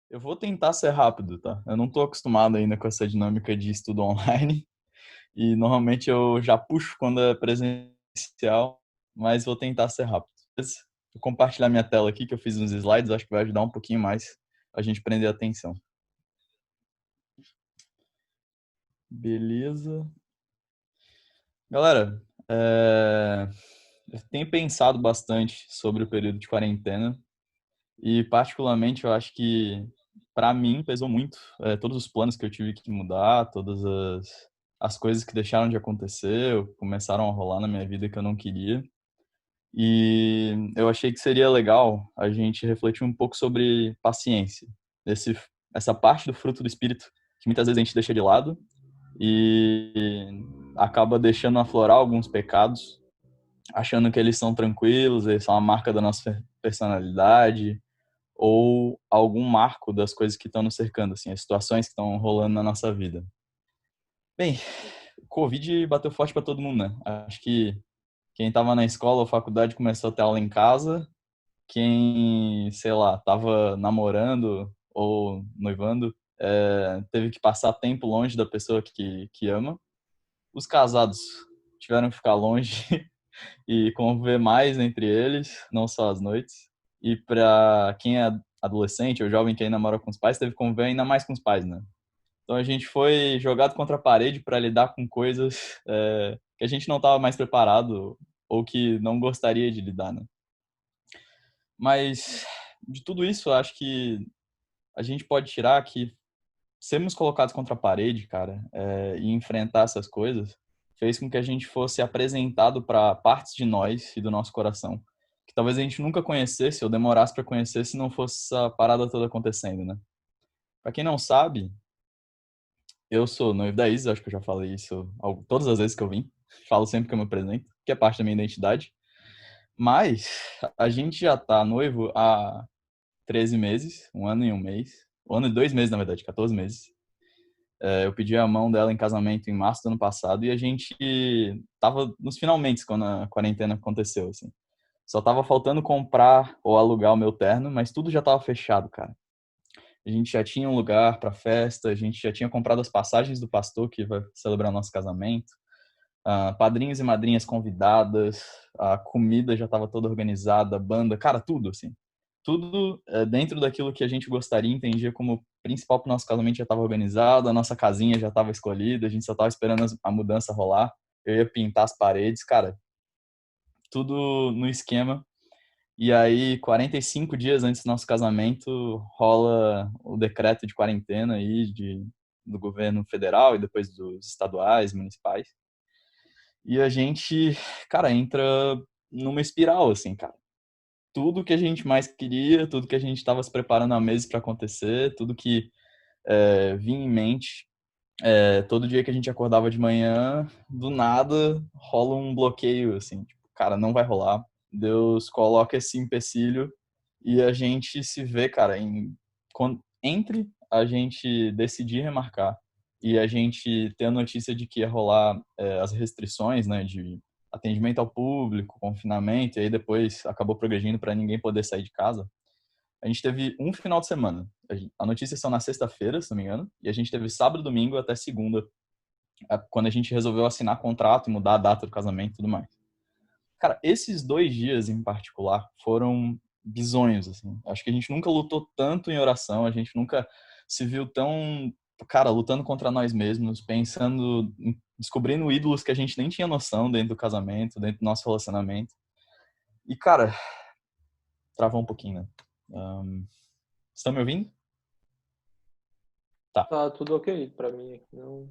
Eu vou tentar ser rápido, tá? Eu não tô acostumado ainda com essa dinâmica de estudo online e normalmente eu já puxo quando é presencial, mas vou tentar ser rápido. Vou compartilhar minha tela aqui que eu fiz uns slides, acho que vai ajudar um pouquinho mais a gente prender a atenção. Beleza. Galera, eu tenho pensado bastante sobre o período de quarentena e particularmente eu acho que para mim pesou muito todos os planos que eu tive que mudar, todas as coisas que deixaram de acontecer, começaram a rolar na minha vida que eu não queria. E eu achei que seria legal a gente refletir um pouco sobre paciência, esse, essa parte do fruto do espírito que muitas vezes a gente deixa de lado e acaba deixando aflorar alguns pecados, achando que eles são tranquilos, eles são a marca da nossa personalidade ou algum marco das coisas que estão nos cercando, assim, as situações que estão rolando na nossa vida. Bem, o Covid bateu forte para todo mundo, né? Acho que quem estava na escola ou faculdade começou a ter aula em casa, quem, sei lá, estava namorando ou noivando, teve que passar tempo longe da pessoa que ama. Os casados tiveram que ficar longe e conviver mais entre eles, não só às noites. E para quem é adolescente ou jovem que ainda mora com os pais, teve que conviver ainda mais com os pais, né? Então a gente foi jogado contra a parede para lidar com coisas que a gente não estava mais preparado ou que não gostaria de lidar, né? Mas de tudo isso, eu acho que a gente pode tirar que sermos colocados contra a parede, cara, e enfrentar essas coisas, fez com que a gente fosse apresentado para partes de nós e do nosso coração, que talvez a gente nunca conhecesse ou demorasse para conhecer se não fosse essa parada toda acontecendo, né? Para quem não sabe, eu sou noivo da Isa, acho que eu já falei isso todas as vezes que eu vim. Falo sempre que eu me apresento, que é parte da minha identidade. Mas a gente já tá noivo há 13 meses, um ano e um mês. Um ano e 2 meses, na verdade, 14 meses. Eu pedi a mão dela em casamento em março do ano passado e a gente tava nos finalmente quando a quarentena aconteceu, assim. Só tava faltando comprar ou alugar o meu terno, mas tudo já tava fechado, cara. A gente já tinha um lugar para festa, a gente já tinha comprado as passagens do pastor que vai celebrar nosso casamento, padrinhos e madrinhas convidadas, a comida já estava toda organizada, a banda, cara, tudo assim. Tudo dentro daquilo que a gente gostaria e entendia como principal para o nosso casamento já estava organizado, a nossa casinha já estava escolhida, a gente só estava esperando a mudança rolar. Eu ia pintar as paredes, cara, tudo no esquema. E aí, 45 dias antes do nosso casamento, rola o decreto de quarentena aí do governo federal e depois dos estaduais, municipais. E a gente, cara, entra numa espiral, assim, cara. Tudo que a gente mais queria, tudo que a gente estava se preparando há meses para acontecer, tudo que vinha em mente, todo dia que a gente acordava de manhã, do nada rola um bloqueio, assim, tipo, cara, não vai rolar. Deus coloca esse empecilho e a gente se vê, cara, entre a gente decidir remarcar e a gente ter a notícia de que ia rolar as restrições, né, de atendimento ao público, confinamento, e aí depois acabou progredindo para ninguém poder sair de casa. A gente teve um final de semana. A notícia são na sexta-feira, se não me engano, e a gente teve sábado, domingo até segunda, quando a gente resolveu assinar contrato e mudar a data do casamento e tudo mais. Cara, esses 2 dias em particular foram bizonhos, assim. Acho que a gente nunca lutou tanto em oração, a gente nunca se viu tão, cara, lutando contra nós mesmos, pensando, descobrindo ídolos que a gente nem tinha noção dentro do casamento, dentro do nosso relacionamento. E, cara, travou um pouquinho, né? Um, estão me ouvindo? Tá. Tá tudo ok pra mim. Não,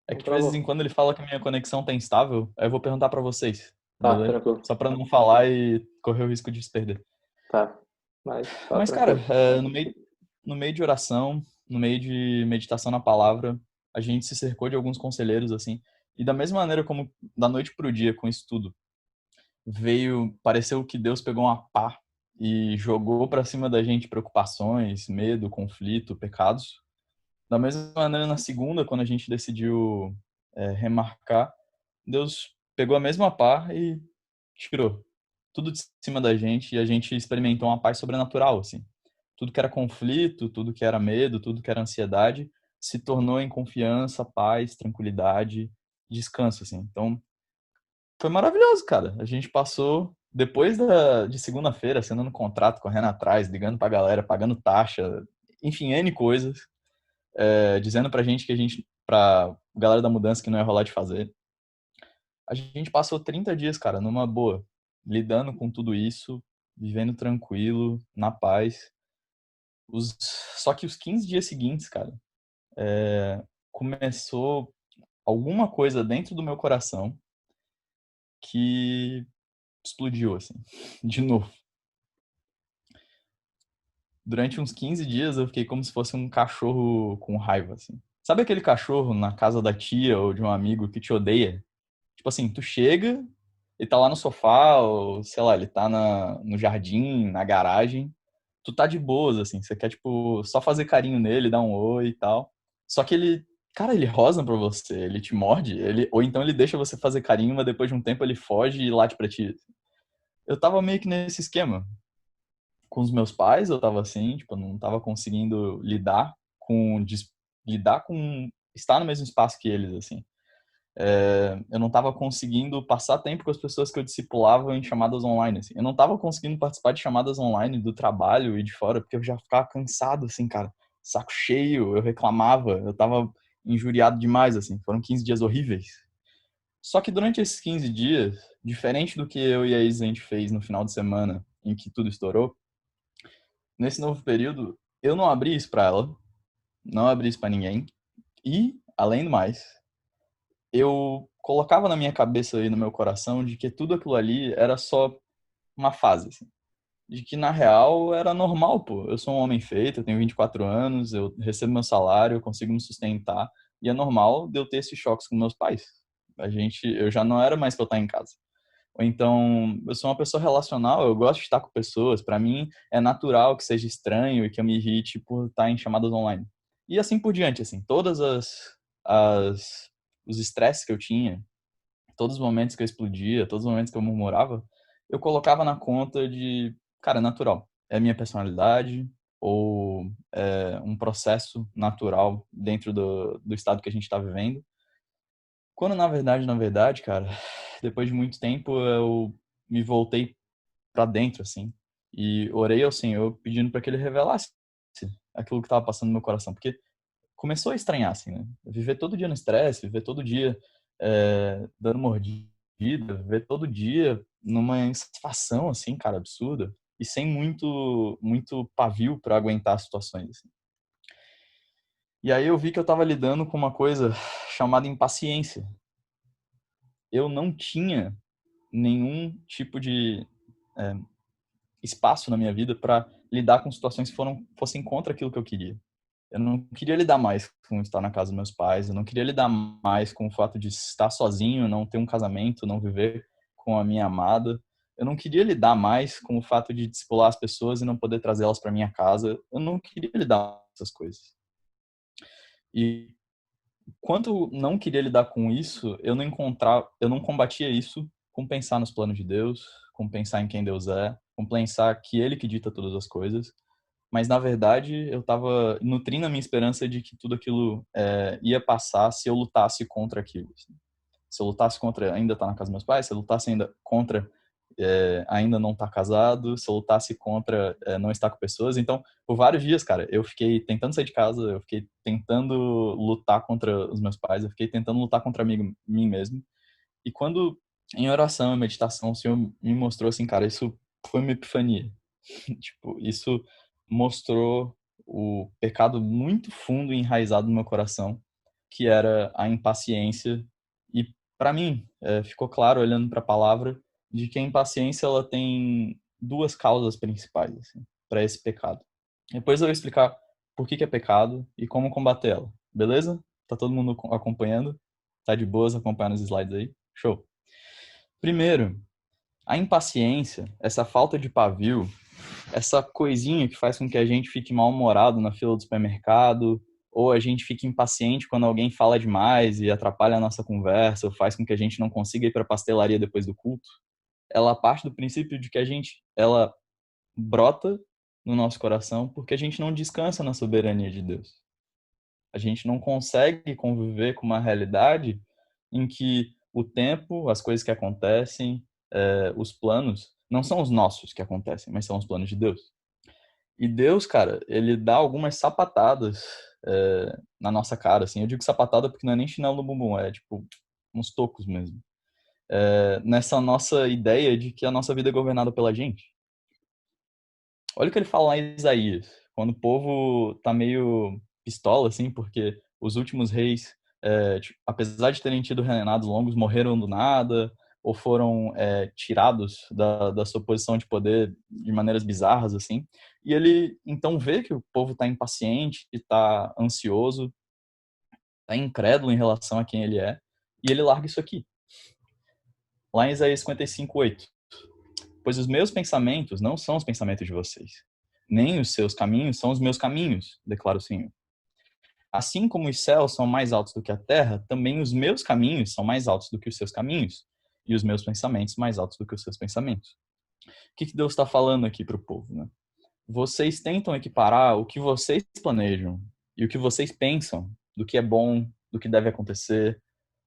É não que de vez em travou. quando ele fala que a minha conexão tá instável, aí eu vou perguntar pra vocês, Tá, beleza? tranquilo. Só pra não falar e correr o risco de se perder. Tá. Mas tá Mas, cara, tranquilo. no meio de oração, no meio de meditação na palavra, a gente se cercou de alguns conselheiros, assim, e da mesma maneira como da noite pro dia, com isso tudo, pareceu que Deus pegou uma pá e jogou pra cima da gente preocupações, medo, conflito, pecados. Da mesma maneira, na segunda, quando a gente decidiu remarcar, Deus pegou a mesma pá e tirou tudo de cima da gente e a gente experimentou uma paz sobrenatural, assim. Tudo que era conflito, tudo que era medo, tudo que era ansiedade, se tornou em confiança, paz, tranquilidade, descanso, assim. Então, foi maravilhoso, cara. A gente passou, depois de segunda-feira, assinando contrato, correndo atrás, ligando pra galera, pagando taxa, enfim, N coisas, dizendo pra gente que pra galera da mudança que não ia rolar de fazer. A gente passou 30 dias, cara, numa boa, lidando com tudo isso, vivendo tranquilo, na paz. Só que os 15 dias seguintes, cara, começou alguma coisa dentro do meu coração que explodiu, assim, de novo. Durante uns 15 dias eu fiquei como se fosse um cachorro com raiva, assim. Sabe aquele cachorro na casa da tia ou de um amigo que te odeia? Tipo assim, tu chega e tá lá no sofá, ou sei lá, ele tá no jardim, na garagem. Tu tá de boas, assim. Você quer, tipo, só fazer carinho nele, dar um oi e tal. Só que ele, cara, ele rosna pra você, ele te morde, ou então ele deixa você fazer carinho, mas depois de um tempo ele foge e late pra ti. Eu tava meio que nesse esquema. Com os meus pais eu tava assim, tipo, eu não tava conseguindo lidar com estar no mesmo espaço que eles, assim. Eu não tava conseguindo passar tempo com as pessoas que eu discipulava em chamadas online, assim. Eu não tava conseguindo participar de chamadas online do trabalho e de fora, porque eu já ficava cansado, assim, cara. Saco cheio, eu reclamava, eu tava injuriado demais, assim. Foram 15 dias horríveis. Só que durante esses 15 dias, diferente do que eu e a Isa a gente fez no final de semana, em que tudo estourou, nesse novo período, eu não abri isso pra ela, não abri isso pra ninguém. E, além do mais, eu colocava na minha cabeça e no meu coração de que tudo aquilo ali era só uma fase, assim. De que, na real, era normal, pô. Eu sou um homem feito, eu tenho 24 anos, eu recebo meu salário, eu consigo me sustentar. E é normal de eu ter esses choques com meus pais. Eu já não era mais pra eu estar em casa. Ou então, eu sou uma pessoa relacional, eu gosto de estar com pessoas. Para mim, é natural que seja estranho e que eu me irrite por estar em chamadas online. E assim por diante, assim, as os estresses que eu tinha, todos os momentos que eu explodia, todos os momentos que eu murmurava, eu colocava na conta de, cara, é natural. É a minha personalidade ou é um processo natural dentro do estado que a gente está vivendo. Quando na verdade, cara, depois de muito tempo eu me voltei pra dentro, assim, e orei ao Senhor pedindo para que Ele revelasse aquilo que estava passando no meu coração, porque começou a estranhar, assim, né? Viver todo dia no estresse, viver todo dia dando mordida, viver todo dia numa insatisfação, assim, cara, absurda, e sem muito pavio para aguentar as situações, assim. E aí eu vi que eu estava lidando com uma coisa chamada impaciência. Eu não tinha nenhum tipo de é, espaço na minha vida para lidar com situações que fossem contra aquilo que eu queria. Eu não queria lidar mais com estar na casa dos meus pais, eu não queria lidar mais com o fato de estar sozinho, não ter um casamento, não viver com a minha amada. Eu não queria lidar mais com o fato de discipular as pessoas e não poder trazê-las para minha casa. Eu não queria lidar com essas coisas. E quando não queria lidar com isso, eu não combatia isso com pensar nos planos de Deus, com pensar em quem Deus é, com pensar que Ele que dita todas as coisas. Mas na verdade eu estava nutrindo a minha esperança de que tudo aquilo ia passar se eu lutasse contra aquilo, assim. Se eu lutasse contra ainda estar na casa dos meus pais, se eu lutasse ainda contra ainda não estar casado, se eu lutasse contra não estar com pessoas. Então, por vários dias, cara, eu fiquei tentando sair de casa, eu fiquei tentando lutar contra os meus pais, eu fiquei tentando lutar contra mim mesmo. E quando, em oração e meditação, o Senhor me mostrou assim, cara, isso foi uma epifania. Tipo, isso mostrou o pecado muito fundo e enraizado no meu coração, que era a impaciência. E para mim, ficou claro olhando para a palavra de que a impaciência ela tem duas causas principais assim, para esse pecado. Depois eu vou explicar por que é pecado e como combater ela. Beleza? Tá todo mundo acompanhando? Tá de boas acompanhando os slides aí? Show. Primeiro, a impaciência, essa falta de pavio, essa coisinha que faz com que a gente fique mal-humorado na fila do supermercado, ou a gente fique impaciente quando alguém fala demais e atrapalha a nossa conversa, ou faz com que a gente não consiga ir para a pastelaria depois do culto, ela parte do princípio de que ela brota no nosso coração porque a gente não descansa na soberania de Deus. A gente não consegue conviver com uma realidade em que o tempo, as coisas que acontecem, os planos, não são os nossos que acontecem, mas são os planos de Deus. E Deus, cara, ele dá algumas sapatadas na nossa cara, assim. Eu digo sapatada porque não é nem chinelo no bumbum, é tipo uns tocos mesmo. Nessa nossa ideia de que a nossa vida é governada pela gente. Olha o que ele fala lá em Isaías, quando o povo tá meio pistola, assim, porque os últimos reis, tipo, apesar de terem tido reinados longos, morreram do nada, ou foram tirados da sua posição de poder de maneiras bizarras, assim. E ele, então, vê que o povo tá impaciente, tá ansioso, tá incrédulo em relação a quem ele é, e ele larga isso aqui. Lá em Isaías 55:8. Pois os meus pensamentos não são os pensamentos de vocês, nem os seus caminhos são os meus caminhos, declara o Senhor. Assim como os céus são mais altos do que a terra, também os meus caminhos são mais altos do que os seus caminhos, e os meus pensamentos mais altos do que os seus pensamentos. O que Deus está falando aqui para o povo, né? Vocês tentam equiparar o que vocês planejam e o que vocês pensam do que é bom, do que deve acontecer,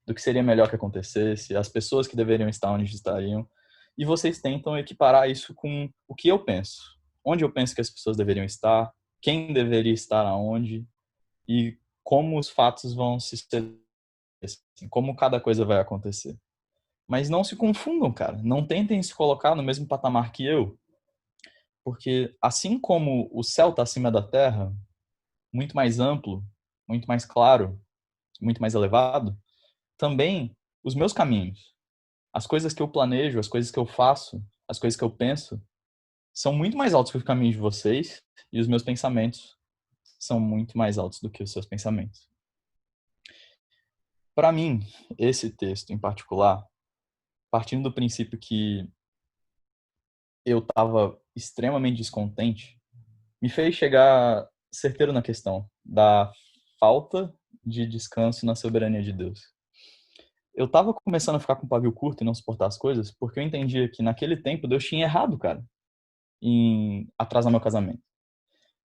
do que seria melhor que acontecesse, as pessoas que deveriam estar onde estariam, e vocês tentam equiparar isso com o que eu penso, onde eu penso que as pessoas deveriam estar, quem deveria estar aonde e como os fatos vão se estabelecer, assim, como cada coisa vai acontecer. Mas não se confundam, cara. Não tentem se colocar no mesmo patamar que eu, porque assim como o céu está acima da terra, muito mais amplo, muito mais claro, muito mais elevado, também os meus caminhos, as coisas que eu planejo, as coisas que eu faço, as coisas que eu penso, são muito mais altos que os caminhos de vocês e os meus pensamentos são muito mais altos do que os seus pensamentos. Para mim, esse texto em particular, partindo do princípio que eu estava extremamente descontente, me fez chegar certeiro na questão da falta de descanso na soberania de Deus. Eu estava começando a ficar com pavio curto e não suportar as coisas, porque eu entendia que naquele tempo Deus tinha errado, cara, em atrasar meu casamento.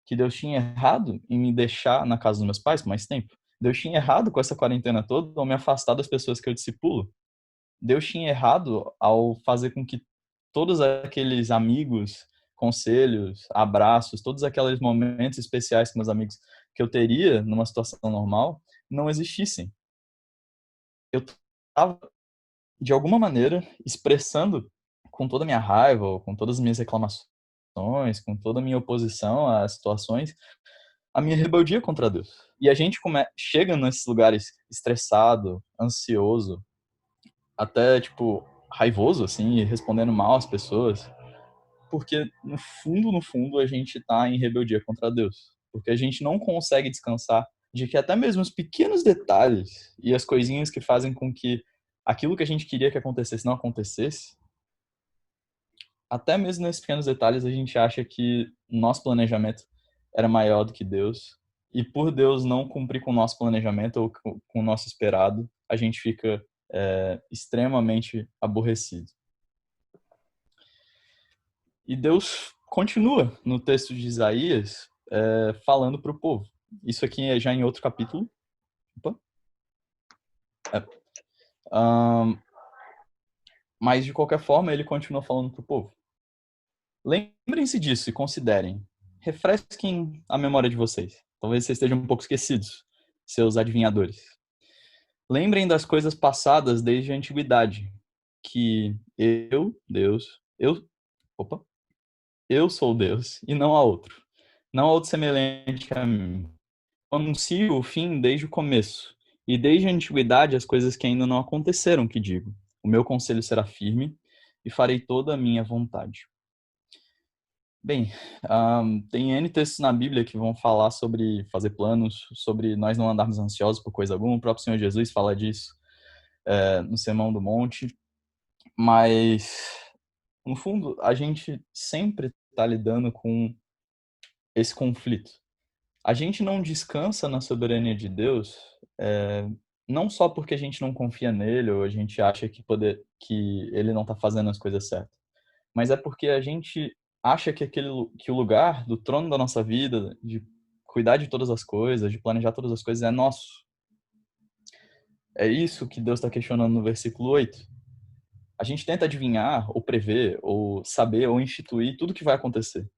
Que Deus tinha errado em me deixar na casa dos meus pais por mais tempo. Deus tinha errado com essa quarentena toda ao me afastar das pessoas que eu discipulo. Deus tinha errado ao fazer com que todos aqueles amigos, conselhos, abraços, todos aqueles momentos especiais com meus amigos que eu teria numa situação normal não existissem. Eu estava, de alguma maneira, expressando com toda a minha raiva, ou com todas as minhas reclamações, com toda a minha oposição às situações, a minha rebeldia contra Deus. E a gente chega nesses lugares estressado, ansioso, até, tipo, raivoso, assim, e respondendo mal às pessoas, porque no fundo, a gente tá em rebeldia contra Deus. Porque a gente não consegue descansar de que até mesmo os pequenos detalhes e as coisinhas que fazem com que aquilo que a gente queria que acontecesse não acontecesse, até mesmo nesses pequenos detalhes a gente acha que nosso planejamento era maior do que Deus. E por Deus não cumprir com o nosso planejamento ou com o nosso esperado, a gente fica extremamente aborrecido. E Deus continua no texto de Isaías falando para o povo. Isso aqui é já em outro capítulo. Opa. Mas, de qualquer forma, ele continua falando para o povo. Lembrem-se disso e considerem. Refresquem a memória de vocês. Talvez vocês estejam um pouco esquecidos, seus adivinhadores. Lembrem das coisas passadas desde a antiguidade, que opa, eu sou Deus e não há outro. Não há outro semelhante a mim. Anuncio o fim desde o começo, e desde a antiguidade as coisas que ainda não aconteceram, que digo. O meu conselho será firme, e farei toda a minha vontade. Bem, tem N textos na Bíblia que vão falar sobre fazer planos, sobre nós não andarmos ansiosos por coisa alguma. O próprio Senhor Jesus fala disso no Sermão do Monte. Mas, no fundo, a gente sempre está lidando com esse conflito. A gente não descansa na soberania de Deus, não só porque a gente não confia nele ou a gente acha que ele não está fazendo as coisas certas, mas é porque a gente acha que o lugar do trono da nossa vida, de cuidar de todas as coisas, de planejar todas as coisas, é nosso. É isso que Deus está questionando no versículo 8. A gente tenta adivinhar, ou prever, ou saber, ou instituir tudo que vai acontecer.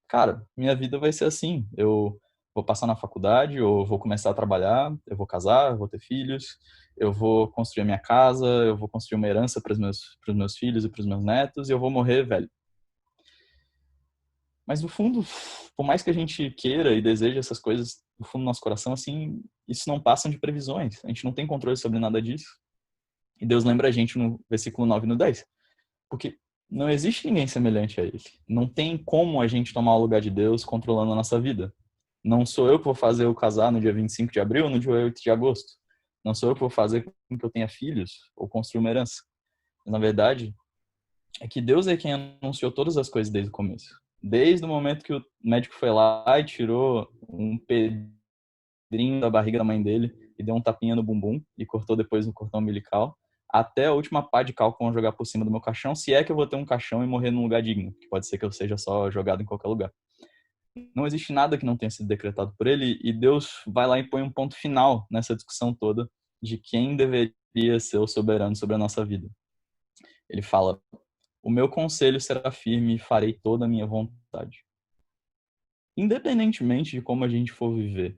Cara, minha vida vai ser assim. Eu vou passar na faculdade, ou vou começar a trabalhar, eu vou casar, eu vou ter filhos, eu vou construir a minha casa, eu vou construir uma herança para os meus filhos e para os meus netos, e eu vou morrer velho. Mas no fundo, por mais que a gente queira e deseje essas coisas no fundo do nosso coração, assim, isso não passa de previsões. A gente não tem controle sobre nada disso. E Deus lembra a gente no versículo 9 e no 10. Porque não existe ninguém semelhante a ele. Não tem como a gente tomar o lugar de Deus controlando a nossa vida. Não sou eu que vou fazer eu casar no dia 25 de abril ou no dia 8 de agosto. Não sou eu que vou fazer com que eu tenha filhos ou construir uma herança. Na verdade, é que Deus é quem anunciou todas as coisas desde o começo. Desde o momento que o médico foi lá e tirou um pedrinho da barriga da mãe dele e deu um tapinha no bumbum e cortou depois no cordão umbilical, até a última pá de cal que vão jogar por cima do meu caixão, se é que eu vou ter um caixão e morrer num lugar digno, que pode ser que eu seja só jogado em qualquer lugar. Não existe nada que não tenha sido decretado por ele, e Deus vai lá e põe um ponto final nessa discussão toda de quem deveria ser o soberano sobre a nossa vida. Ele fala: o meu conselho será firme e farei toda a minha vontade. Independentemente de como a gente for viver,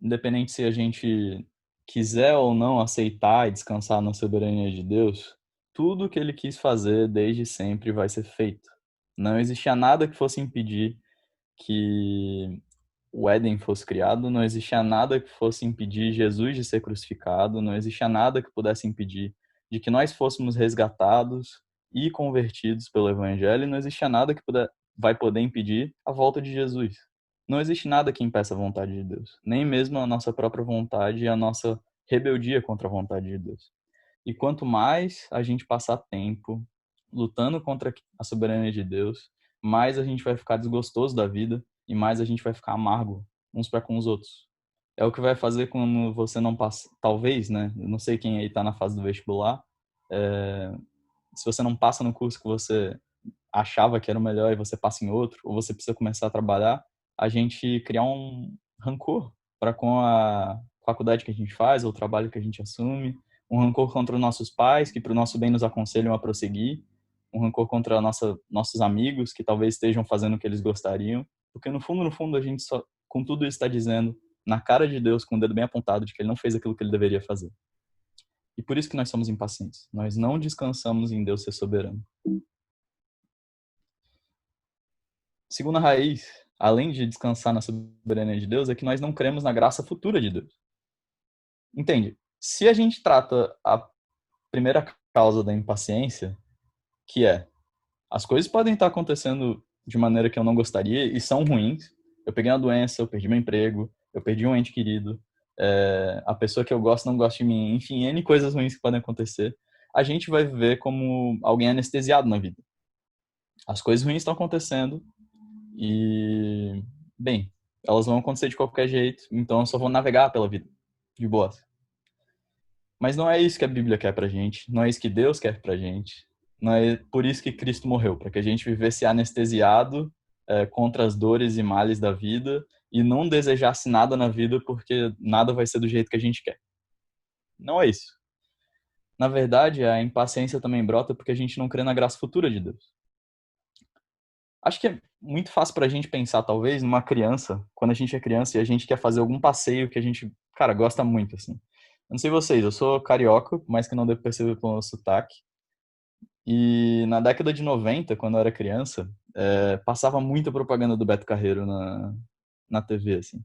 independente se a gente quiser ou não aceitar e descansar na soberania de Deus, tudo que ele quis fazer desde sempre vai ser feito. Não existia nada que fosse impedir que o Éden fosse criado, não existia nada que fosse impedir Jesus de ser crucificado, não existia nada que pudesse impedir de que nós fôssemos resgatados e convertidos pelo Evangelho, e não existia nada que vai poder impedir a volta de Jesus. Não existe nada que impeça a vontade de Deus, nem mesmo a nossa própria vontade e a nossa rebeldia contra a vontade de Deus. E quanto mais a gente passar tempo lutando contra a soberania de Deus, mais a gente vai ficar desgostoso da vida e mais a gente vai ficar amargo uns para com os outros. É o que vai fazer quando você não passa, talvez, né? Eu não sei quem aí tá na fase do vestibular. Se você não passa no curso que você achava que era o melhor e você passa em outro, ou você precisa começar a trabalhar, a gente criar um rancor para com a faculdade que a gente faz, ou o trabalho que a gente assume, um rancor contra os nossos pais, que para o nosso bem nos aconselham a prosseguir, um rancor contra nossos amigos, que talvez estejam fazendo o que eles gostariam, porque no fundo, a gente só, com tudo isso está dizendo na cara de Deus, com o dedo bem apontado, de que ele não fez aquilo que ele deveria fazer. E por isso que nós somos impacientes. Nós não descansamos em Deus ser soberano. Segunda raiz, além de descansar na soberania de Deus, é que nós não cremos na graça futura de Deus. Entende? Se a gente trata a primeira causa da impaciência, que é as coisas podem estar acontecendo de maneira que eu não gostaria e são ruins. Eu peguei uma doença, eu perdi meu emprego, eu perdi um ente querido, a pessoa que eu gosto não gosta de mim, enfim, N coisas ruins que podem acontecer. A gente vai viver como alguém anestesiado na vida. As coisas ruins estão acontecendo e, bem, elas vão acontecer de qualquer jeito, então eu só vou navegar pela vida, de boas. Mas não é isso que a Bíblia quer pra gente, não é isso que Deus quer pra gente. Não é por isso que Cristo morreu, para que a gente vivesse anestesiado contra as dores e males da vida e não desejasse nada na vida porque nada vai ser do jeito que a gente quer. Não é isso. Na verdade, a impaciência também brota porque a gente não crê na graça futura de Deus. Acho que é muito fácil pra gente pensar, talvez, numa criança, quando a gente é criança e a gente quer fazer algum passeio que a gente, cara, gosta muito, assim. Eu não sei vocês, eu sou carioca, mais que não devo perceber pelo meu sotaque. E na década de 90, quando eu era criança, passava muita propaganda do Beto Carreiro na TV, assim.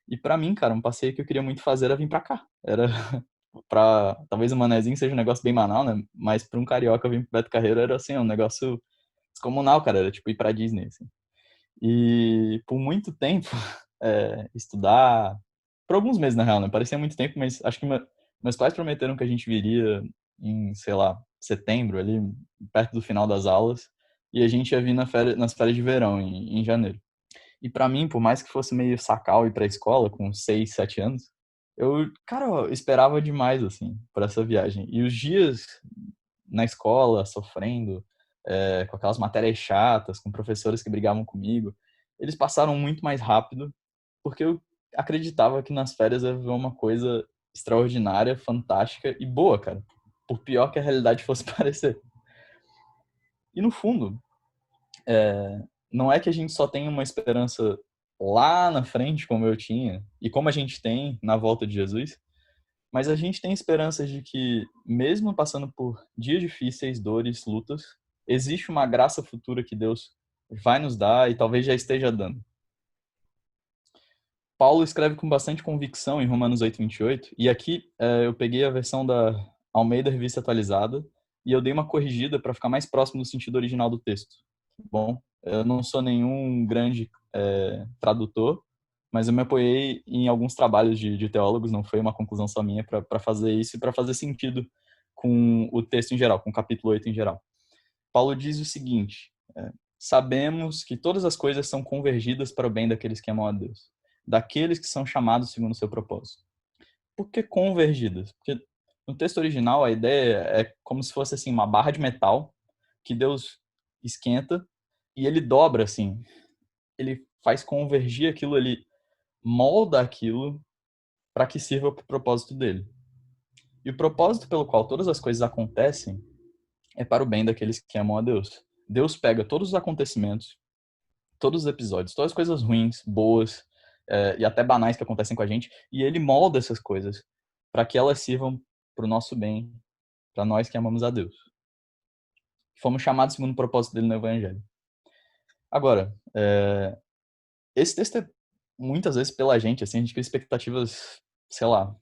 E pra mim, cara, um passeio que eu queria muito fazer era vir pra cá. Era pra, talvez o Manezinho seja um negócio bem banal, né? Mas pra um carioca vir pro Beto Carreiro era, assim, um negócio descomunal, cara. Era tipo ir pra Disney, assim. E por muito tempo, estudar, por alguns meses na real, né? Parecia muito tempo, mas acho que meus pais prometeram que a gente viria em, sei lá, setembro, ali, perto do final das aulas, e a gente ia vir nas férias de verão, em janeiro. E pra mim, por mais que fosse meio sacal ir pra escola, com 6, 7 anos, cara, eu esperava demais, assim, por essa viagem. E os dias na escola, sofrendo, com aquelas matérias chatas, com professores que brigavam comigo, eles passaram muito mais rápido, porque eu acreditava que nas férias ia haver uma coisa extraordinária, fantástica e boa, cara. Por pior que a realidade fosse parecer. E no fundo, não é que a gente só tem uma esperança lá na frente, como eu tinha, e como a gente tem na volta de Jesus, mas a gente tem esperanças de que, mesmo passando por dias difíceis, dores, lutas, existe uma graça futura que Deus vai nos dar e talvez já esteja dando. Paulo escreve com bastante convicção em Romanos 8:28, e aqui eu peguei a versão da Almeida Revista Atualizada e eu dei uma corrigida para ficar mais próximo do sentido original do texto. Bom, eu não sou nenhum grande tradutor, mas eu me apoiei em alguns trabalhos de teólogos, não foi uma conclusão só minha, para fazer isso e para fazer sentido com o texto em geral, com o capítulo 8 em geral. Paulo diz o seguinte: sabemos que todas as coisas são convergidas para o bem daqueles que amam a Deus, daqueles que são chamados segundo o seu propósito. Por que convergidas? Porque no texto original a ideia é como se fosse assim uma barra de metal que Deus esquenta e ele dobra assim, ele faz convergir aquilo, ele molda aquilo para que sirva para o propósito dele. E o propósito pelo qual todas as coisas acontecem é para o bem daqueles que amam a Deus. Deus pega todos os acontecimentos, todos os episódios, todas as coisas ruins, boas e até banais que acontecem com a gente, e ele molda essas coisas para que elas sirvam para o nosso bem, para nós que amamos a Deus. Fomos chamados segundo o propósito dele no Evangelho. Agora, esse texto é muitas vezes pela gente, assim, a gente cria expectativas, sei lá,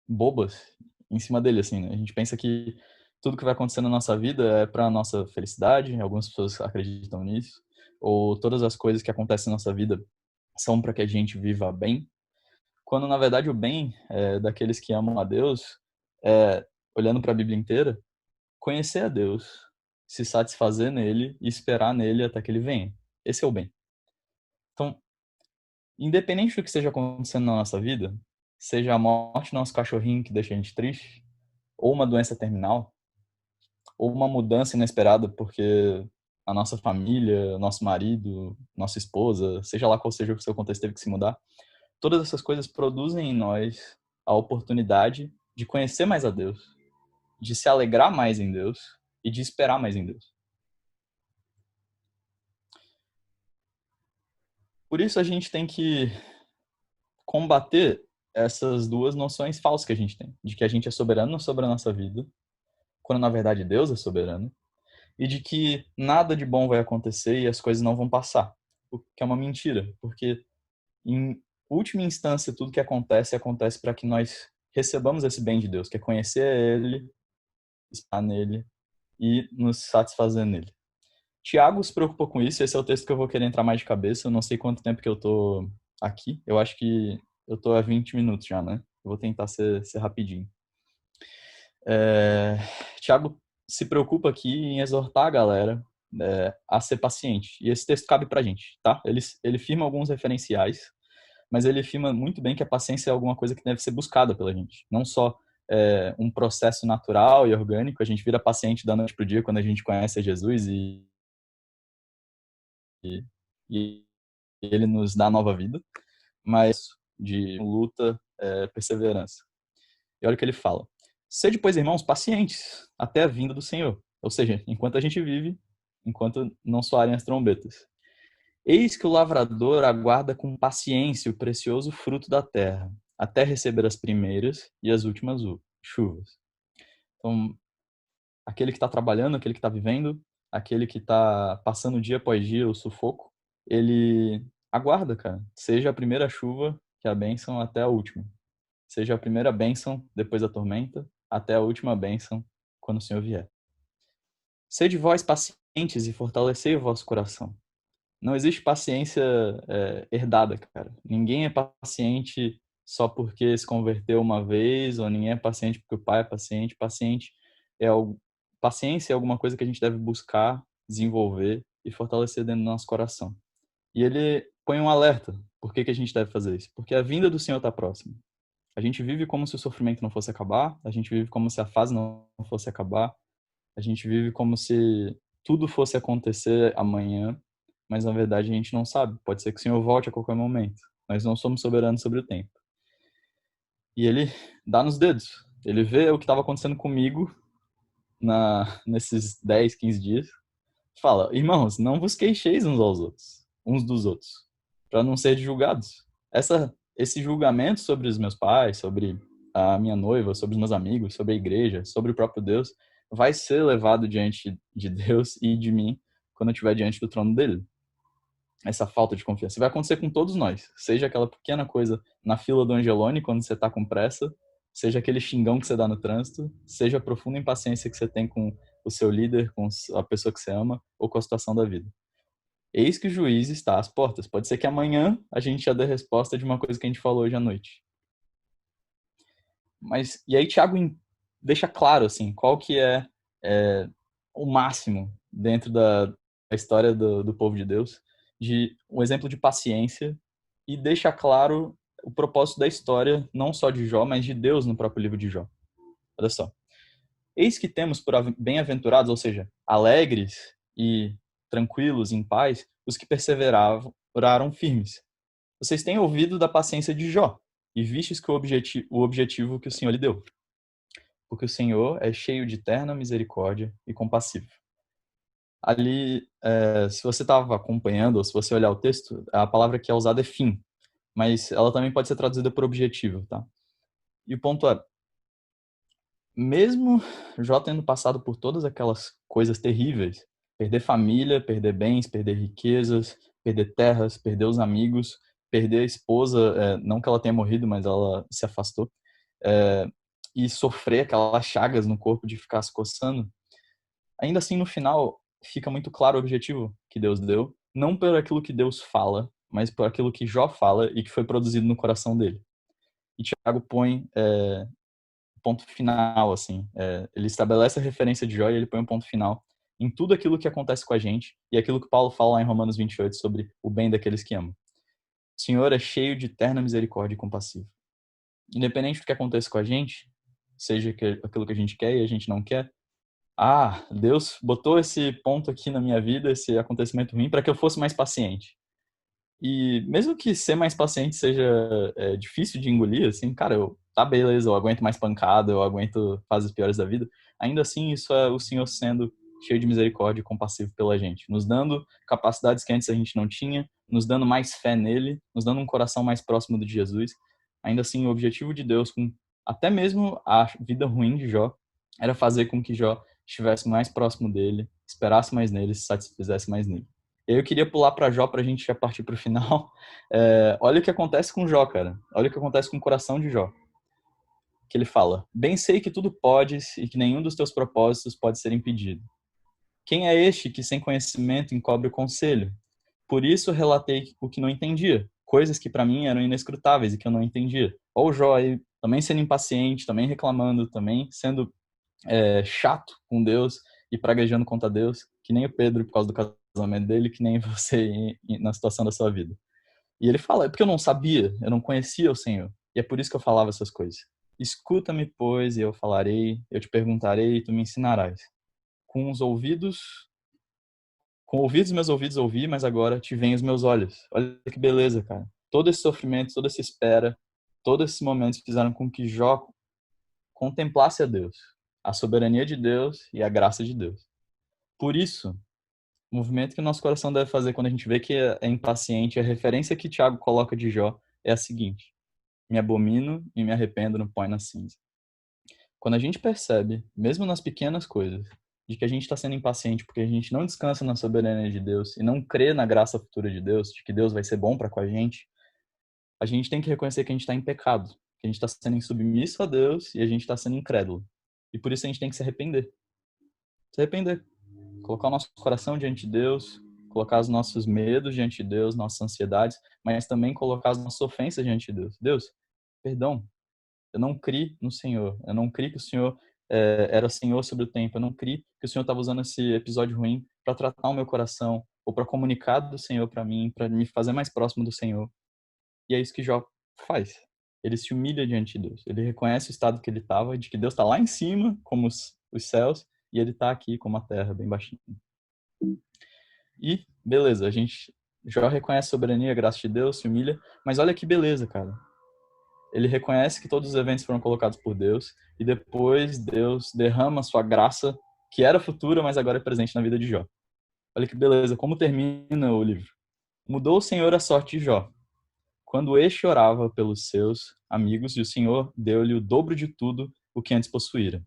bobas em cima dele, assim, né? A gente pensa que tudo que vai acontecer na nossa vida é para nossa felicidade, algumas pessoas acreditam nisso, ou todas as coisas que acontecem na nossa vida são para que a gente viva bem, quando na verdade o bem daqueles que amam a Deus, olhando para a Bíblia inteira, conhecer a Deus, se satisfazer nele e esperar nele até que ele venha. Esse é o bem. Então, independente do que esteja acontecendo na nossa vida, seja a morte do nosso cachorrinho que deixa a gente triste, ou uma doença terminal, ou uma mudança inesperada porque a nossa família, nosso marido, nossa esposa, seja lá qual seja o seu contexto, teve que se mudar, todas essas coisas produzem em nós a oportunidade de conhecer mais a Deus, de se alegrar mais em Deus e de esperar mais em Deus. Por isso a gente tem que combater essas duas noções falsas que a gente tem, de que a gente é soberano sobre a nossa vida, quando na verdade Deus é soberano, e de que nada de bom vai acontecer e as coisas não vão passar, o que é uma mentira, porque em última instância tudo que acontece para que nós recebamos esse bem de Deus, que é conhecer Ele, estar nele e nos satisfazer nele. Tiago se preocupa com isso, esse é o texto que eu vou querer entrar mais de cabeça, eu não sei quanto tempo que eu tô aqui, eu acho que eu tô há 20 minutos já, né? Eu vou tentar ser rapidinho. Tiago se preocupa aqui em exortar a galera a ser paciente. E esse texto cabe pra gente, tá? Ele firma alguns referenciais, mas ele firma muito bem que a paciência é alguma coisa que deve ser buscada pela gente. Não só um processo natural e orgânico, a gente vira paciente da noite pro dia quando a gente conhece Jesus e ele nos dá nova vida, mas de luta, perseverança. E olha o que ele fala. Sede, pois, irmãos, pacientes até a vinda do Senhor. Ou seja, enquanto a gente vive, enquanto não soarem as trombetas. Eis que o lavrador aguarda com paciência o precioso fruto da terra, até receber as primeiras e as últimas chuvas. Então, aquele que está trabalhando, aquele que está vivendo, aquele que está passando dia após dia o sufoco, ele aguarda, cara. Seja a primeira chuva, que é a bênção, até a última. Seja a primeira bênção depois da tormenta, até a última bênção quando o Senhor vier. Sede vós pacientes e fortalecei o vosso coração. Não existe paciência herdada, cara. Ninguém é paciente só porque se converteu uma vez, ou ninguém é paciente porque o pai é paciente. Paciência é alguma coisa que a gente deve buscar, desenvolver e fortalecer dentro do nosso coração. E ele põe um alerta. Por que a gente deve fazer isso? Porque a vinda do Senhor está próxima. A gente vive como se o sofrimento não fosse acabar, a gente vive como se a fase não fosse acabar, A gente vive como se tudo fosse acontecer amanhã, mas na verdade a gente não sabe. Pode ser que o Senhor volte a qualquer momento. Nós não somos soberanos sobre o tempo. E ele dá nos dedos. Ele vê o que estava acontecendo comigo nesses 10, 15 dias. Fala, irmãos, não vos queixeis uns dos outros, para não ser julgados. Esse julgamento sobre os meus pais, sobre a minha noiva, sobre os meus amigos, sobre a igreja, sobre o próprio Deus, vai ser levado diante de Deus e de mim quando eu estiver diante do trono dele. Essa falta de confiança vai acontecer com todos nós, seja aquela pequena coisa na fila do Angelone quando você está com pressa, seja aquele xingão que você dá no trânsito, seja a profunda impaciência que você tem com o seu líder, com a pessoa que você ama ou com a situação da vida. Eis que o juiz está às portas. Pode ser que amanhã a gente já dê resposta de uma coisa que a gente falou hoje à noite. Mas, e aí Tiago deixa claro, assim, qual que é o máximo dentro da história do povo de Deus, de um exemplo de paciência, e deixa claro o propósito da história, não só de Jó, mas de Deus no próprio livro de Jó. Olha só. Eis que temos por bem-aventurados, ou seja, alegres e tranquilos, em paz, os que perseveraram firmes. Vocês têm ouvido da paciência de Jó e vistes que o objetivo que o Senhor lhe deu. Porque o Senhor é cheio de terna misericórdia e compassivo. Ali, se você estava acompanhando, ou se você olhar o texto, a palavra que é usada é fim, mas ela também pode ser traduzida por objetivo, tá? E o ponto é, mesmo Jó tendo passado por todas aquelas coisas terríveis, perder família, perder bens, perder riquezas, perder terras, perder os amigos, perder a esposa, não que ela tenha morrido, mas ela se afastou, e sofrer aquelas chagas no corpo de ficar se coçando, ainda assim no final fica muito claro o objetivo que Deus deu, não por aquilo que Deus fala, mas por aquilo que Jó fala e que foi produzido no coração dele. E Tiago põe ponto final, assim. Ele estabelece a referência de Jó e ele põe um ponto final em tudo aquilo que acontece com a gente e aquilo que Paulo fala lá em Romanos 28 sobre o bem daqueles que amam. O Senhor é cheio de terna misericórdia e compassivo. Independente do que aconteça com a gente, seja aquilo que a gente quer e a gente não quer, Deus botou esse ponto aqui na minha vida, esse acontecimento ruim, para que eu fosse mais paciente. E mesmo que ser mais paciente seja difícil de engolir, assim, cara, tá beleza, eu aguento mais pancada, eu aguento fases piores da vida, ainda assim isso é o Senhor sendo cheio de misericórdia e compassivo pela gente, nos dando capacidades que antes a gente não tinha, nos dando mais fé nele, nos dando um coração mais próximo de Jesus. Ainda assim, o objetivo de Deus, com até mesmo a vida ruim de Jó, era fazer com que Jó estivesse mais próximo dele, esperasse mais nele, se satisfizesse mais nele. Eu queria pular para Jó para a gente já partir para o final. Olha o que acontece com Jó, cara. Olha o que acontece com o coração de Jó. Que ele fala: bem sei que tudo podes e que nenhum dos teus propósitos pode ser impedido. Quem é este que sem conhecimento encobre o conselho? Por isso relatei o que não entendia, coisas que para mim eram inescrutáveis e que eu não entendia. Olha o Jó aí, também sendo impaciente, também reclamando, também sendo chato com Deus e praguejando contra Deus, que nem o Pedro por causa do casamento dele, que nem você na situação da sua vida. E ele fala, é porque eu não sabia, eu não conhecia o Senhor, e é por isso que eu falava essas coisas. Escuta-me, pois, e eu falarei, eu te perguntarei, e tu me ensinarás. Com os ouvidos, com ouvidos meus ouvidos ouvi, mas agora te veem os meus olhos. Olha que beleza, cara. Todo esse sofrimento, toda essa espera, todos esses momentos fizeram com que Jó contemplasse a Deus, a soberania de Deus e a graça de Deus. Por isso, o movimento que o nosso coração deve fazer quando a gente vê que é impaciente, a referência que Tiago coloca de Jó é a seguinte: me abomino e me arrependo no pó e na cinza. Quando a gente percebe, mesmo nas pequenas coisas, de que a gente está sendo impaciente porque a gente não descansa na soberania de Deus e não crê na graça futura de Deus, de que Deus vai ser bom para com a gente tem que reconhecer que a gente está em pecado, que a gente está sendo insubmisso a Deus e a gente está sendo incrédulo. E por isso a gente tem que se arrepender. Se arrepender. Colocar o nosso coração diante de Deus, colocar os nossos medos diante de Deus, nossas ansiedades, mas também colocar as nossas ofensas diante de Deus. Deus, perdão, eu não criei no Senhor, eu não criei que o Senhor era Senhor sobre o tempo, eu não criei que o Senhor estava usando esse episódio ruim para tratar o meu coração, ou para comunicar do Senhor para mim, para me fazer mais próximo do Senhor. E é isso que Jó faz. Ele se humilha diante de Deus. Ele reconhece o estado que ele estava, de que Deus está lá em cima, como os céus, e ele tá aqui como a terra, bem baixinho. E, beleza, Jó reconhece a soberania, a graça de Deus, se humilha, mas olha que beleza, cara. Ele reconhece que todos os eventos foram colocados por Deus, e depois Deus derrama a sua graça, que era futura, mas agora é presente na vida de Jó. Olha que beleza, como termina o livro. Mudou o Senhor a sorte de Jó, quando este orava pelos seus amigos, e o Senhor deu-lhe o dobro de tudo o que antes possuíra.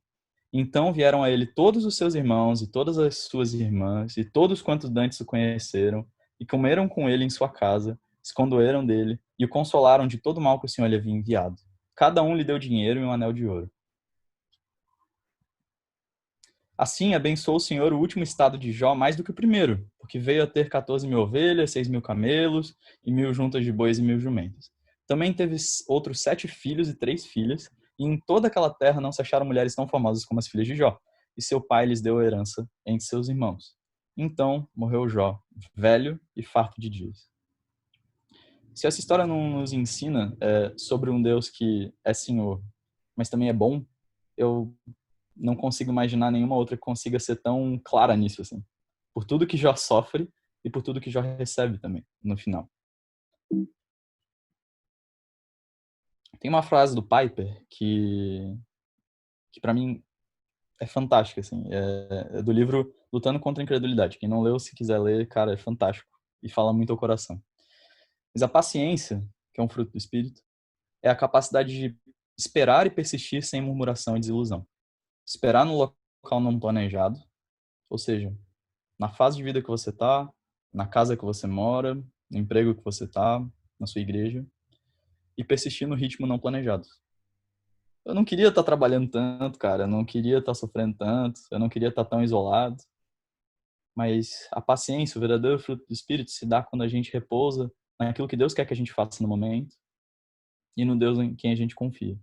Então vieram a ele todos os seus irmãos e todas as suas irmãs, e todos quantos dantes o conheceram, e comeram com ele em sua casa, se condoeram dele, e o consolaram de todo o mal que o Senhor lhe havia enviado. Cada um lhe deu dinheiro e um anel de ouro. Assim abençoou o Senhor o último estado de Jó mais do que o primeiro, porque veio a ter 14.000 ovelhas, 6.000 camelos, e 1.000 juntas de bois e 1.000 jumentas. Também teve outros 7 filhos e 3 filhas, e em toda aquela terra não se acharam mulheres tão famosas como as filhas de Jó, e seu pai lhes deu a herança entre seus irmãos. Então morreu Jó, velho e farto de dias. Se essa história não nos ensina sobre um Deus que é Senhor, mas também é bom, eu não consigo imaginar nenhuma outra que consiga ser tão clara nisso, assim. Por tudo que Jó sofre e por tudo que Jó recebe também, no final. Tem uma frase do Piper que para mim é fantástica, assim. É do livro Lutando contra a Incredulidade. Quem não leu, se quiser ler, cara, é fantástico. E fala muito ao coração. Mas a paciência, que é um fruto do Espírito, é a capacidade de esperar e persistir sem murmuração e desilusão. Esperar no local não planejado, ou seja, na fase de vida que você tá, na casa que você mora, no emprego que você tá, na sua igreja, e persistir no ritmo não planejado. Eu não queria estar trabalhando tanto, cara, eu não queria estar sofrendo tanto, eu não queria estar tão isolado, mas a paciência, o verdadeiro fruto do Espírito se dá quando a gente repousa naquilo que Deus quer que a gente faça no momento e no Deus em quem a gente confia.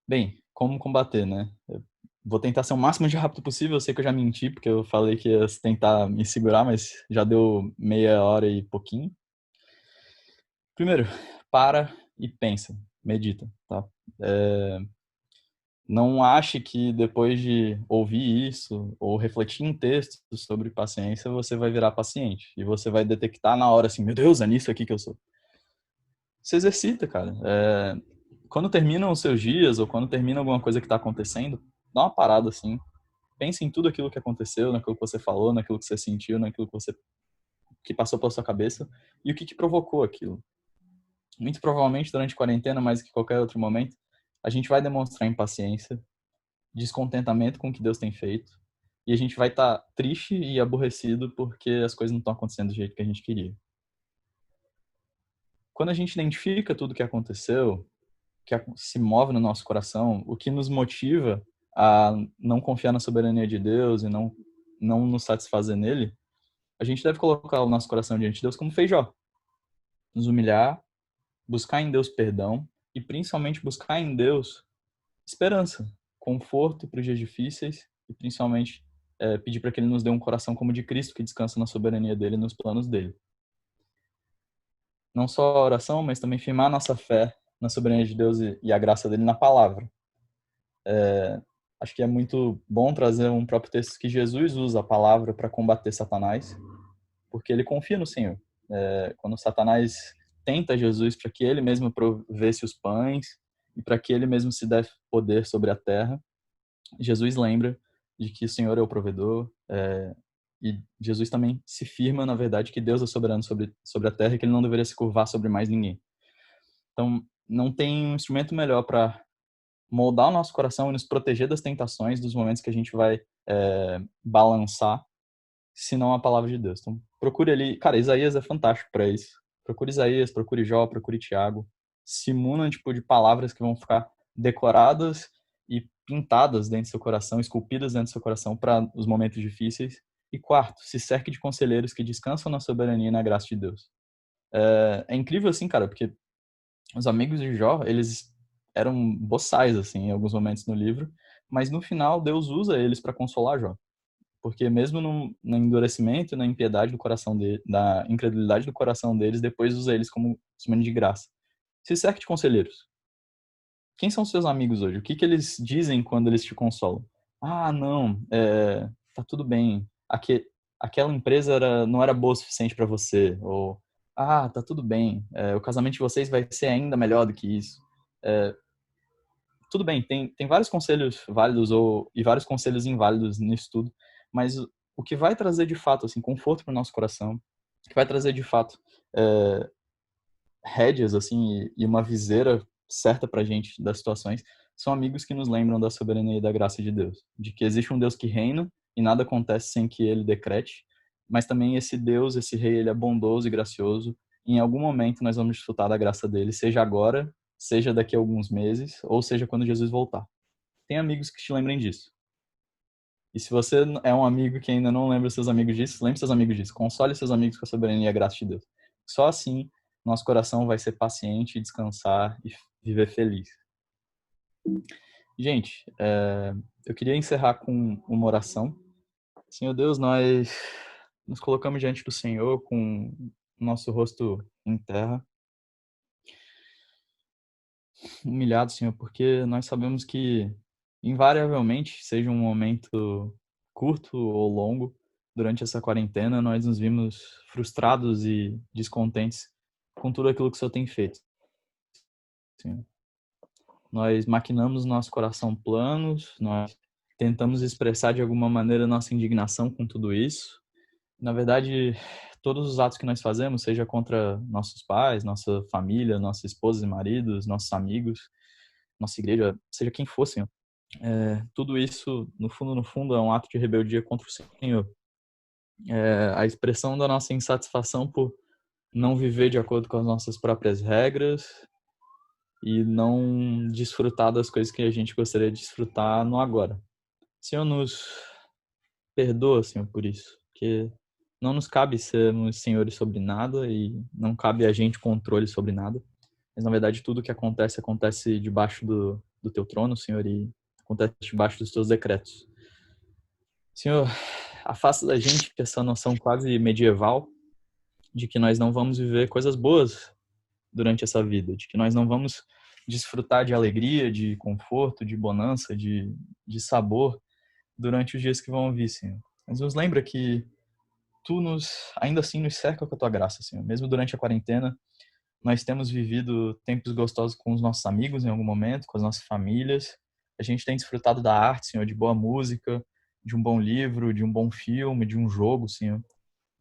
Bem, como combater, né? Eu vou tentar ser o máximo de rápido possível. Eu sei que eu já menti, porque eu falei que ia tentar me segurar, mas já deu meia hora e pouquinho. Primeiro, para e pensa, medita, tá? Não ache que depois de ouvir isso ou refletir em textos sobre paciência, você vai virar paciente. E você vai detectar na hora assim, meu Deus, é nisso aqui que eu sou. Se exercita, cara. Quando terminam os seus dias ou quando termina alguma coisa que está acontecendo, dá uma parada assim. Pense em tudo aquilo que aconteceu, naquilo que você falou, naquilo que você sentiu, naquilo que passou pela sua cabeça e o que provocou aquilo. Muito provavelmente durante a quarentena, mais do que qualquer outro momento, a gente vai demonstrar impaciência, descontentamento com o que Deus tem feito, e a gente vai estar triste e aborrecido porque as coisas não estão acontecendo do jeito que a gente queria. Quando a gente identifica tudo o que aconteceu, que se move no nosso coração, o que nos motiva a não confiar na soberania de Deus e não nos satisfazer nele, a gente deve colocar o nosso coração diante de Deus como fez Jó. Nos humilhar, buscar em Deus perdão e principalmente buscar em Deus esperança, conforto para os dias difíceis e principalmente pedir para que Ele nos dê um coração como o de Cristo que descansa na soberania dele e nos planos dele. Não só a oração, mas também firmar nossa fé na soberania de Deus e a graça dele na palavra. Acho que é muito bom trazer um próprio texto que Jesus usa a palavra para combater Satanás, porque ele confia no Senhor. Quando Satanás tenta Jesus para que ele mesmo provesse os pães e para que ele mesmo se dê poder sobre a terra, Jesus lembra de que o Senhor é o provedor, e Jesus também se firma, na verdade, que Deus é soberano sobre a terra e que ele não deveria se curvar sobre mais ninguém. Então, não tem um instrumento melhor para moldar o nosso coração e nos proteger das tentações, dos momentos que a gente vai balançar, senão a palavra de Deus. Então, procure ali. Cara, Isaías é fantástico para isso. Procure Isaías, procure Jó, procure Tiago. Se munam de palavras que vão ficar decoradas e pintadas dentro do seu coração, esculpidas dentro do seu coração para os momentos difíceis. E quarto, se cerque de conselheiros que descansam na soberania e na graça de Deus. É incrível assim, cara, porque os amigos de Jó, eles eram boçais, assim, em alguns momentos no livro, mas no final Deus usa eles para consolar Jó. Porque mesmo no endurecimento, na impiedade do coração dele, da incredulidade do coração deles, depois usa eles como instrumento de graça. Se cerque de conselheiros quem são seus amigos hoje? O que que eles dizem quando eles te consolam? Ah, não, tá tudo bem. Aquela empresa não era boa o suficiente para você. Ou, ah, tá tudo bem. O casamento de vocês vai ser ainda melhor do que isso. É, tudo bem, tem vários conselhos válidos e vários conselhos inválidos nisso tudo, mas o que vai trazer de fato assim conforto para o nosso coração, o que vai trazer de fato é, rédeas assim e uma viseira certa para gente das situações são amigos que nos lembram da soberania e da graça de Deus, de que existe um Deus que reina e nada acontece sem que ele decrete, mas também esse Deus, esse rei, ele é bondoso e gracioso, e em algum momento nós vamos desfrutar da graça dele, seja agora, seja daqui a alguns meses, ou seja quando Jesus voltar. Tem amigos que te lembrem disso. E se você é um amigo que ainda não lembra seus amigos disso, lembre seus amigos disso. Console seus amigos com a soberania e a graça de Deus. Só assim nosso coração vai ser paciente, descansar e viver feliz. Gente, eu queria encerrar com uma oração. Senhor Deus, nós nos colocamos diante do Senhor com o nosso rosto em terra, humilhados, Senhor, porque nós sabemos que, invariavelmente, seja um momento curto ou longo, durante essa quarentena, nós nos vimos frustrados e descontentes com tudo aquilo que o Senhor tem feito, Senhor. Nós maquinamos no nosso coração planos, nós tentamos expressar de alguma maneira nossa indignação com tudo isso. Na verdade, todos os atos que nós fazemos, seja contra nossos pais, nossa família, nossas esposas e maridos, nossos amigos, nossa igreja, seja quem for, Senhor, tudo isso, no fundo, é um ato de rebeldia contra o Senhor. A expressão da nossa insatisfação por não viver de acordo com as nossas próprias regras e não desfrutar das coisas que a gente gostaria de desfrutar no agora. Senhor, nos perdoa, Senhor, por isso, porque não nos cabe sermos senhores sobre nada e não cabe a gente controle sobre nada. Mas, na verdade, tudo que acontece, acontece debaixo do teu trono, Senhor, e acontece debaixo dos teus decretos. Senhor, afasta da gente essa noção quase medieval de que nós não vamos viver coisas boas durante essa vida, de que nós não vamos desfrutar de alegria, de conforto, de bonança, de sabor durante os dias que vão vir, Senhor. Mas nos lembra que ainda assim nos cerca com a tua graça, Senhor. Mesmo durante a quarentena, nós temos vivido tempos gostosos com os nossos amigos em algum momento, com as nossas famílias. A gente tem desfrutado da arte, Senhor, de boa música, de um bom livro, de um bom filme, de um jogo, Senhor.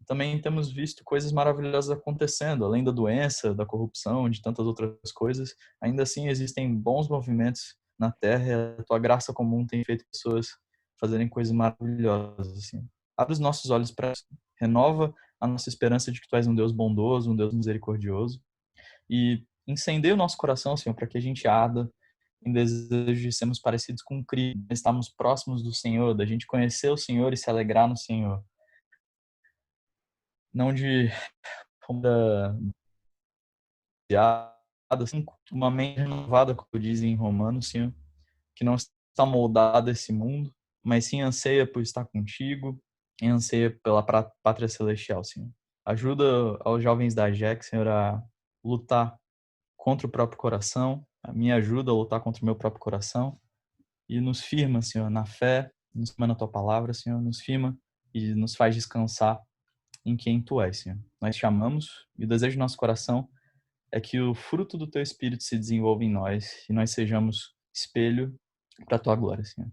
Também temos visto coisas maravilhosas acontecendo, além da doença, da corrupção, de tantas outras coisas. Ainda assim, existem bons movimentos na Terra e a tua graça comum tem feito pessoas fazerem coisas maravilhosas. Assim. Abre os nossos olhos para isso. Renova a nossa esperança de que tu és um Deus bondoso, um Deus misericordioso. E incendeia o nosso coração, Senhor, para que a gente arda em desejo de sermos parecidos com Cristo, de estarmos próximos do Senhor, da gente conhecer o Senhor e se alegrar no Senhor. Não de assim, uma mente renovada, como diz em Romanos, Senhor, que não está moldada a esse mundo, mas sim anseia por estar contigo e anseia pela pátria celestial, Senhor. Ajuda aos jovens da JEC, Senhor, a lutar contra o próprio coração, a me ajuda a lutar contra o meu próprio coração e nos firma, Senhor, na fé, nos firma na tua palavra, Senhor, nos firma e nos faz descansar em quem tu és, Senhor. Nós te amamos e o desejo do nosso coração é que o fruto do teu Espírito se desenvolva em nós e nós sejamos espelho para a tua glória, Senhor.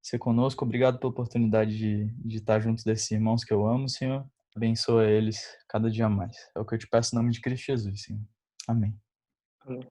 Ser conosco, obrigado pela oportunidade de estar junto desses irmãos que eu amo, Senhor. Abençoa eles cada dia mais. É o que eu te peço em nome de Cristo Jesus, Senhor. Amém. Amém.